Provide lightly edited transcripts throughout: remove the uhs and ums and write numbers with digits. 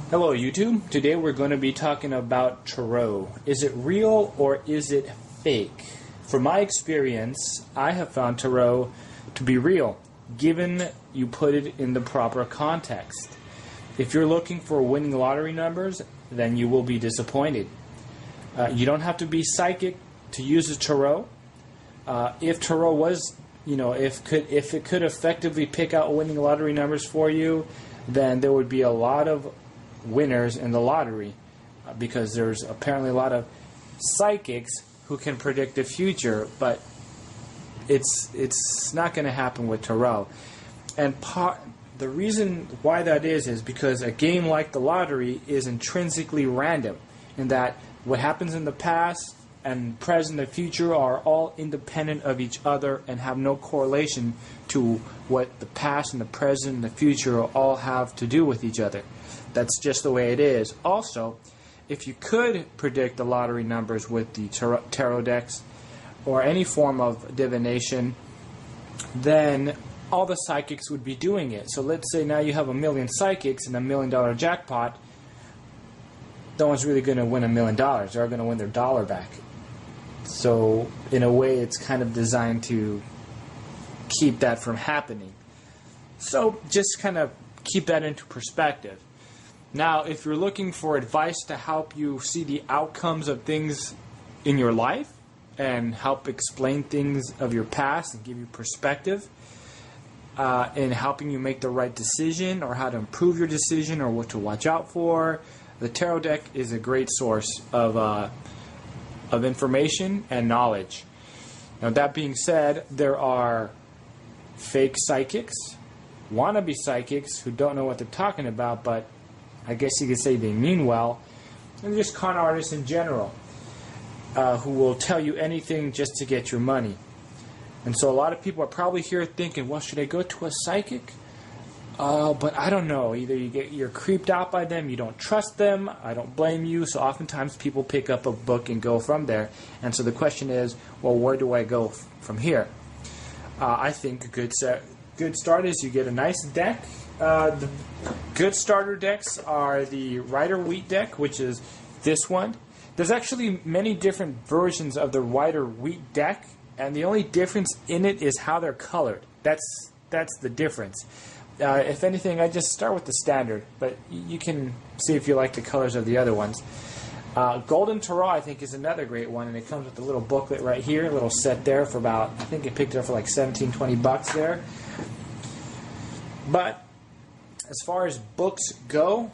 Hello YouTube. Today we're going to be talking about tarot. Is it real or is it fake? From my experience, I have found tarot to be real, given you put it in the proper context. If you're looking for winning lottery numbers, then you will be disappointed. You don't have to be psychic to use a tarot. If tarot was, if it could effectively pick out winning lottery numbers for you, then there would be a lot of winners in the lottery, because there's apparently a lot of psychics who can predict the future, but it's not going to happen with tarot. And the reason why that is because a game like the lottery is intrinsically random, in that what happens in the past and present and future are all independent of each other and have no correlation to what the past and the present and the future all have to do with each other. That's just the way it is. Also, if you could predict the lottery numbers with the tarot decks or any form of divination, then all the psychics would be doing it. So let's say now you have 1 million psychics and $1 million jackpot. No one's really going to win $1 million. They're going to win their dollar back. So in a way, it's kind of designed to keep that from happening. So just kind of keep that into perspective. Now, if you're looking for advice to help you see the outcomes of things in your life and help explain things of your past and give you perspective in helping you make the right decision or how to improve your decision or what to watch out for, the tarot deck is a great source of information and knowledge. Now, that being said, there are fake psychics, wannabe psychics who don't know what they're talking about, but I guess you could say they mean well, and just con artists in general who will tell you anything just to get your money. And so a lot of people are probably here thinking, well, should I go to a psychic? But I don't know. Either you're creeped out by them, you don't trust them, I don't blame you, so oftentimes people pick up a book and go from there. And so the question is, well, where do I go from here? I think a good start is you get a nice deck. The good starter decks are the Rider-Waite deck, which is this one. There's actually many different versions of the Rider-Waite deck, and the only difference in it is how they're colored. That's the difference. If anything, I just start with the standard, but you can see if you like the colors of the other ones. Golden Tarot, I think, is another great one, and it comes with a little booklet right here, a little set there for about, I think I picked it up for like $17-20 there. But as far as books go,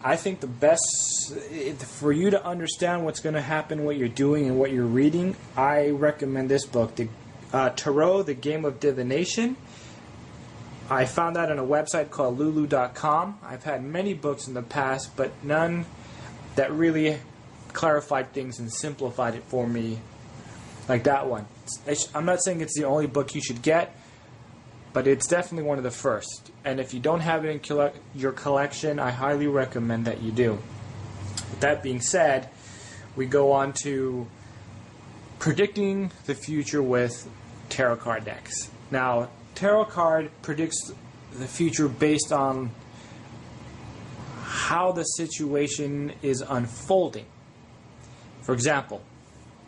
I think the best, for you to understand what's going to happen, what you're doing, and what you're reading, I recommend this book, Tarot, The Game of Divination. I found that on a website called Lulu.com. I've had many books in the past, but none that really clarified things and simplified it for me like that one. I'm not saying it's the only book you should get, but it's definitely one of the first. And if you don't have it in your collection, I highly recommend that you do. With that being said, we go on to predicting the future with tarot card decks. Now, tarot card predicts the future based on how the situation is unfolding. For example,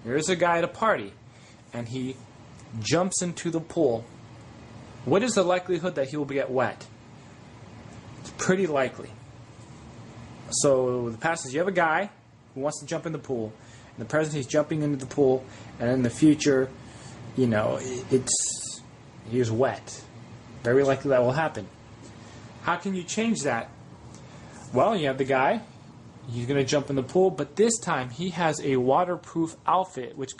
here's a guy at a party, and he jumps into the pool. What is the likelihood that he will get wet? It's pretty likely. So the past is you have a guy who wants to jump in the pool. In the present, he's jumping into the pool, and in the future, he's wet. Very likely that will happen. How can you change that? Well, you have the guy. He's going to jump in the pool, but this time he has a waterproof outfit which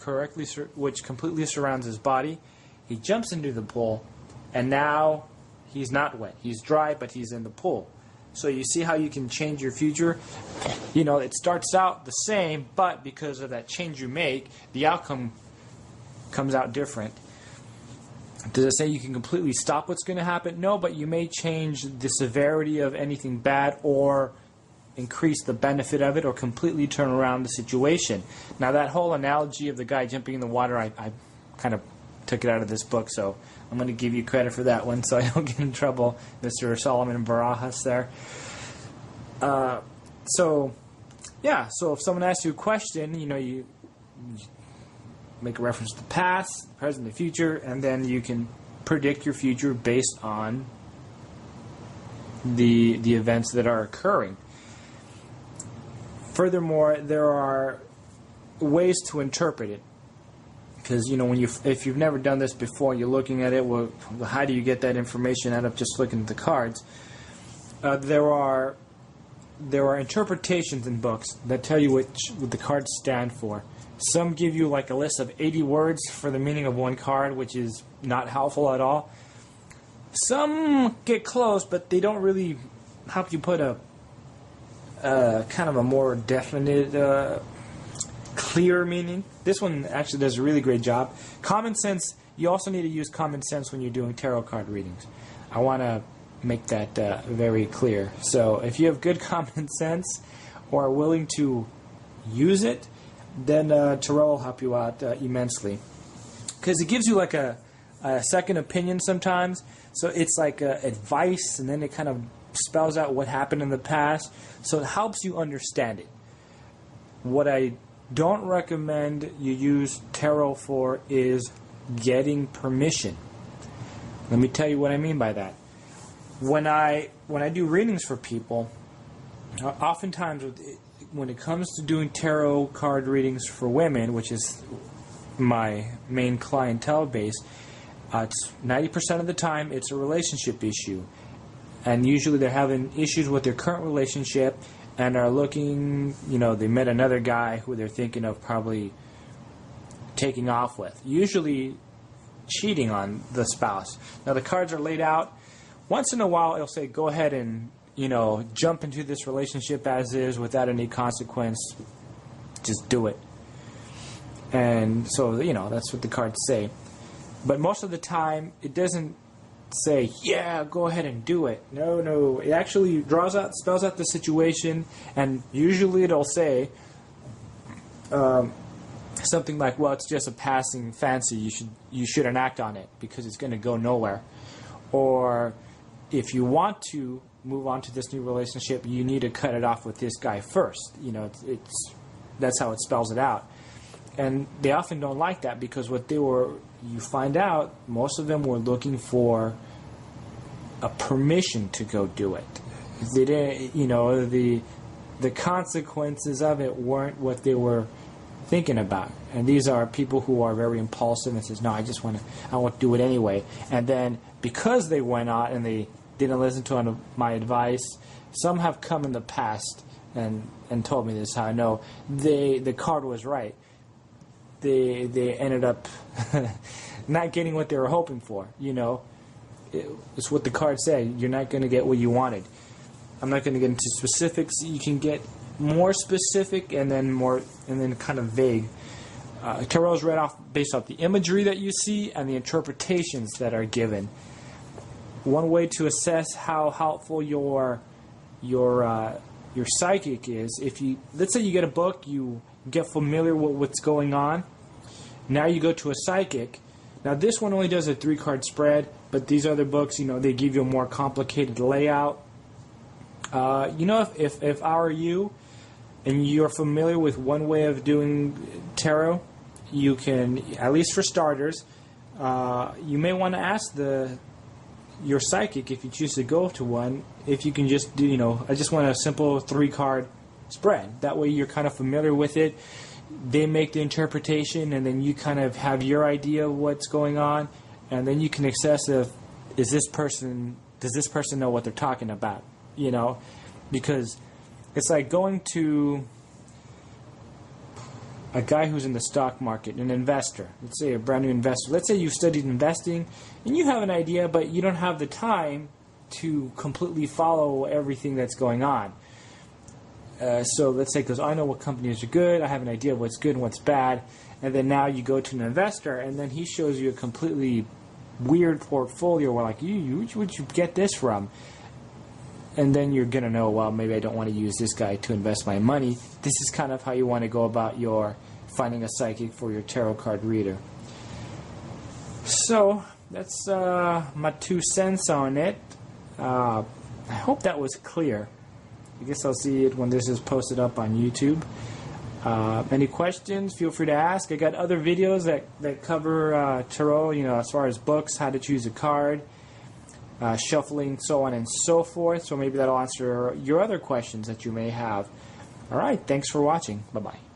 completely surrounds his body. He jumps into the pool, and now he's not wet. He's dry, but he's in the pool. So you see how you can change your future? It starts out the same, but because of that change you make, the outcome comes out different. Does it say you can completely stop what's going to happen? No, but you may change the severity of anything bad or increase the benefit of it or completely turn around the situation. Now, that whole analogy of the guy jumping in the water, I kind of took it out of this book, so I'm going to give you credit for that one so I don't get in trouble, Mr. Solomon Barajas there. So if someone asks you a question, you make a reference to the past, present, the future, and then you can predict your future based on the events that are occurring. Furthermore, there are ways to interpret it, because if you've never done this before, you're looking at it. Well, how do you get that information out of just looking at the cards? There are interpretations in books that tell you what the cards stand for. Some give you like a list of 80 words for the meaning of one card, which is not helpful at all. Some get close, but they don't really help you put a kind of a more definite, clear meaning. This one actually does a really great job. Common sense, you also need to use common sense when you're doing tarot card readings. I want to make that very clear. So if you have good common sense or are willing to use it, then tarot will help you out immensely. Because it gives you like a second opinion sometimes. So it's like advice, and then it kind of spells out what happened in the past. So it helps you understand it. What I don't recommend you use tarot for is getting permission. Let me tell you what I mean by that. When I do readings for people, oftentimes when it comes to doing tarot card readings for women, which is my main clientele base, it's 90% of the time it's a relationship issue. And usually they're having issues with their current relationship and are looking, they met another guy who they're thinking of probably taking off with. Usually cheating on the spouse. Now the cards are laid out. Once in a while it'll say, go ahead and, jump into this relationship as is without any consequence. Just do it. And so, that's what the cards say. But most of the time, it doesn't say, yeah, go ahead and do it. No. It actually spells out the situation, and usually it'll say something like, well, it's just a passing fancy. You shouldn't act on it because it's going to go nowhere. Or if you want to move on to this new relationship, you need to cut it off with this guy first. That's how it spells it out. And they often don't like that because you find out most of them were looking for a permission to go do it. They didn't, the consequences of it weren't what they were thinking about. And these are people who are very impulsive and says, no, I want to do it anyway. And then because they went out and they didn't listen to my advice, some have come in the past and told me this is how I know the card was right. They ended up not getting what they were hoping for. It's what the cards say. You're not going to get what you wanted. I'm not going to get into specifics. You can get more specific and then kind of vague. Tarot is read off based off the imagery that you see and the interpretations that are given. One way to assess how helpful your psychic is, let's say you get a book, you get familiar with what's going on. Now you go to a psychic. Now this one only does a 3-card spread, but these other books, they give you a more complicated layout. If I were you and you're familiar with one way of doing tarot, you can, at least for starters, you may want to ask your psychic, if you choose to go to one, if you can just do, I just want a simple 3-card spread. That way you're kind of familiar with it. They make the interpretation, and then you kind of have your idea of what's going on, and then you can assess does this person know what they're talking about? Because it's like going to a guy who's in the stock market, an investor. Let's say a brand new investor. Let's say you've studied investing, and you have an idea, but you don't have the time to completely follow everything that's going on. So let's say, because I know what companies are good, I have an idea of what's good and what's bad, and then now you go to an investor, and then he shows you a completely weird portfolio where, like, where'd you get this from? And then you're going to know, well, maybe I don't want to use this guy to invest my money. This is kind of how you want to go about finding a psychic for your tarot card reader. So that's my 2 cents on it. I hope that was clear. I guess I'll see it when this is posted up on YouTube. Any questions, feel free to ask. I got other videos that cover tarot, as far as books, how to choose a card, shuffling, so on and so forth. So maybe that'll answer your other questions that you may have. All right, thanks for watching. Bye-bye.